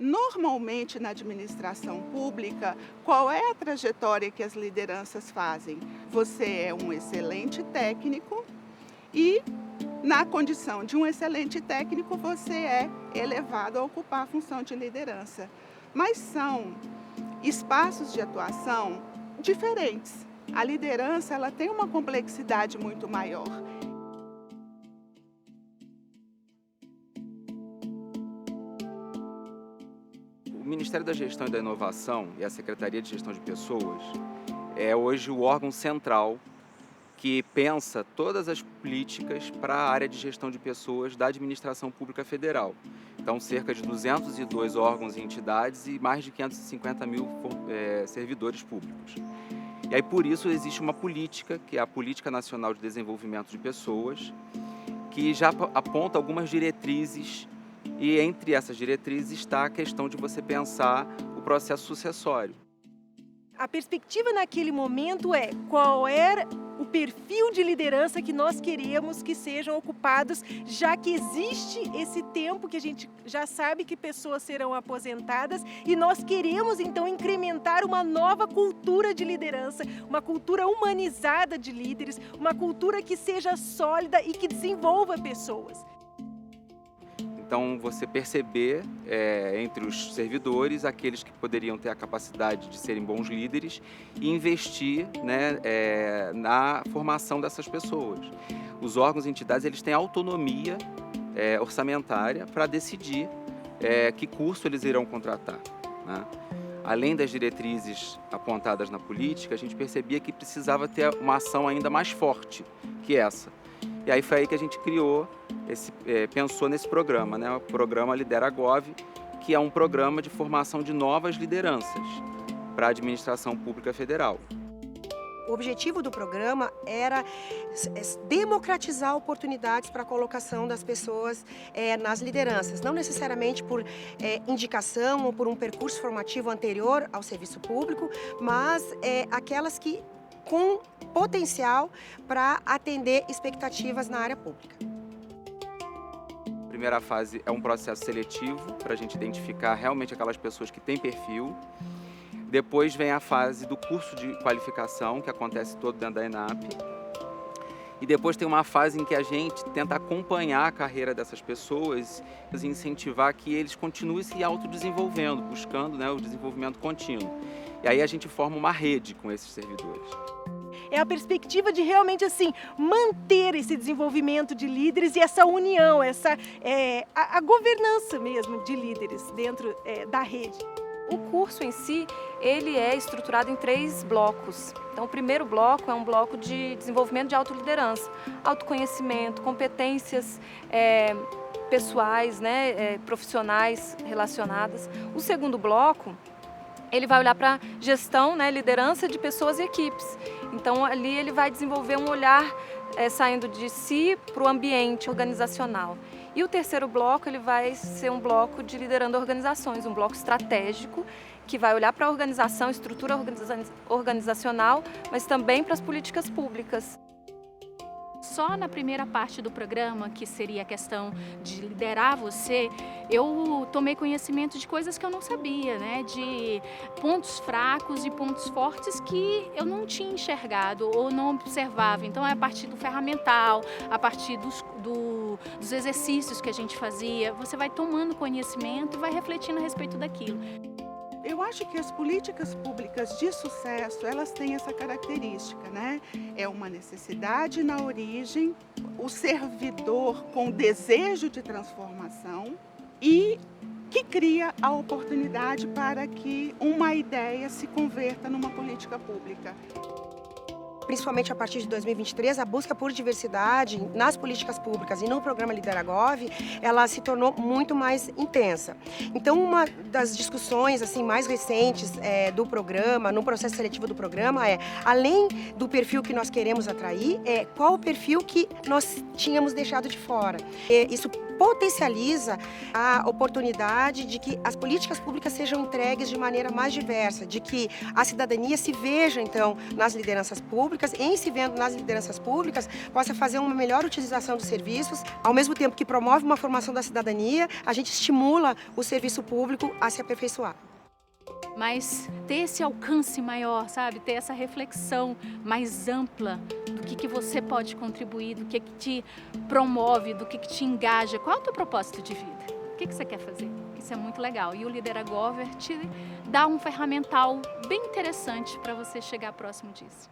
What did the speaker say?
Normalmente, na administração pública, qual é a trajetória que as lideranças fazem? Você é um excelente técnico e, na condição de um excelente técnico, você é elevado a ocupar a função de liderança. Mas são espaços de atuação diferentes. A liderança, ela tem uma complexidade muito maior. O Ministério da Gestão e da Inovação e a Secretaria de Gestão de Pessoas é hoje o órgão central que pensa todas as políticas para a área de gestão de pessoas da administração pública federal. Então, cerca de 202 órgãos e entidades e mais de 550 mil servidores públicos. E aí, por isso, existe uma política, que é a Política Nacional de Desenvolvimento de Pessoas, que já aponta algumas diretrizes, e entre essas diretrizes está a questão de você pensar o processo sucessório. A perspectiva naquele momento é qual era o perfil de liderança que nós queremos que sejam ocupados, já que existe esse tempo que a gente já sabe que pessoas serão aposentadas e nós queremos então incrementar uma nova cultura de liderança, uma cultura humanizada de líderes, uma cultura que seja sólida e que desenvolva pessoas. Então, você perceber entre os servidores aqueles que poderiam ter a capacidade de serem bons líderes e investir, né, na formação dessas pessoas. Os órgãos e entidades eles têm autonomia orçamentária para decidir que curso eles irão contratar, né? Além das diretrizes apontadas na política, a gente percebia que precisava ter uma ação ainda mais forte que essa. E aí foi aí que a gente pensou nesse programa, né? O programa Lidera Gov, que é um programa de formação de novas lideranças para a administração pública federal. O objetivo do programa era democratizar oportunidades para a colocação das pessoas nas lideranças, não necessariamente por indicação ou por um percurso formativo anterior ao serviço público, mas aquelas que com potencial para atender expectativas na área pública. A primeira fase é um processo seletivo para a gente identificar realmente aquelas pessoas que têm perfil. Depois vem a fase do curso de qualificação, que acontece todo dentro da ENAP. E depois tem uma fase em que a gente tenta acompanhar a carreira dessas pessoas e incentivar que eles continuem se autodesenvolvendo, buscando, né, o desenvolvimento contínuo. E aí a gente forma uma rede com esses servidores. É a perspectiva de realmente assim manter esse desenvolvimento de líderes e essa união, a governança mesmo de líderes dentro da rede. O curso em si, ele é estruturado em 3 blocos. Então, o primeiro bloco é um bloco de desenvolvimento de autoliderança, autoconhecimento, competências pessoais, né, profissionais relacionadas. O segundo bloco, ele vai olhar para gestão, né, liderança de pessoas e equipes. Então, ali ele vai desenvolver um olhar saindo de si para o ambiente organizacional. E o terceiro bloco, ele vai ser um bloco de liderando organizações, um bloco estratégico, que vai olhar para a organização, estrutura organizacional, mas também para as políticas públicas. Só na primeira parte do programa, que seria a questão de liderar você, eu tomei conhecimento de coisas que eu não sabia, né? De pontos fracos e pontos fortes que eu não tinha enxergado ou não observava. Então, é a partir do ferramental, a partir dos exercícios que a gente fazia, você vai tomando conhecimento e vai refletindo a respeito daquilo. Eu acho que as políticas públicas de sucesso, elas têm essa característica, né? É uma necessidade na origem, o servidor com desejo de transformação e que cria a oportunidade para que uma ideia se converta numa política pública. Principalmente a partir de 2023, a busca por diversidade nas políticas públicas e no programa Lidera Gov, ela se tornou muito mais intensa. Então, uma das discussões assim, mais recentes do programa, no processo seletivo do programa, além do perfil que nós queremos atrair, qual o perfil que nós tínhamos deixado de fora. Isso potencializa a oportunidade de que as políticas públicas sejam entregues de maneira mais diversa, de que a cidadania se veja, então, nas lideranças públicas, em se vendo nas lideranças públicas, possa fazer uma melhor utilização dos serviços, ao mesmo tempo que promove uma formação da cidadania, a gente estimula o serviço público a se aperfeiçoar. Mas ter esse alcance maior, sabe? Ter essa reflexão mais ampla do que você pode contribuir, do que te promove, do que te engaja. Qual é o teu propósito de vida? O que você quer fazer? Isso é muito legal. E o Lideragover te dá um ferramental bem interessante para você chegar próximo disso.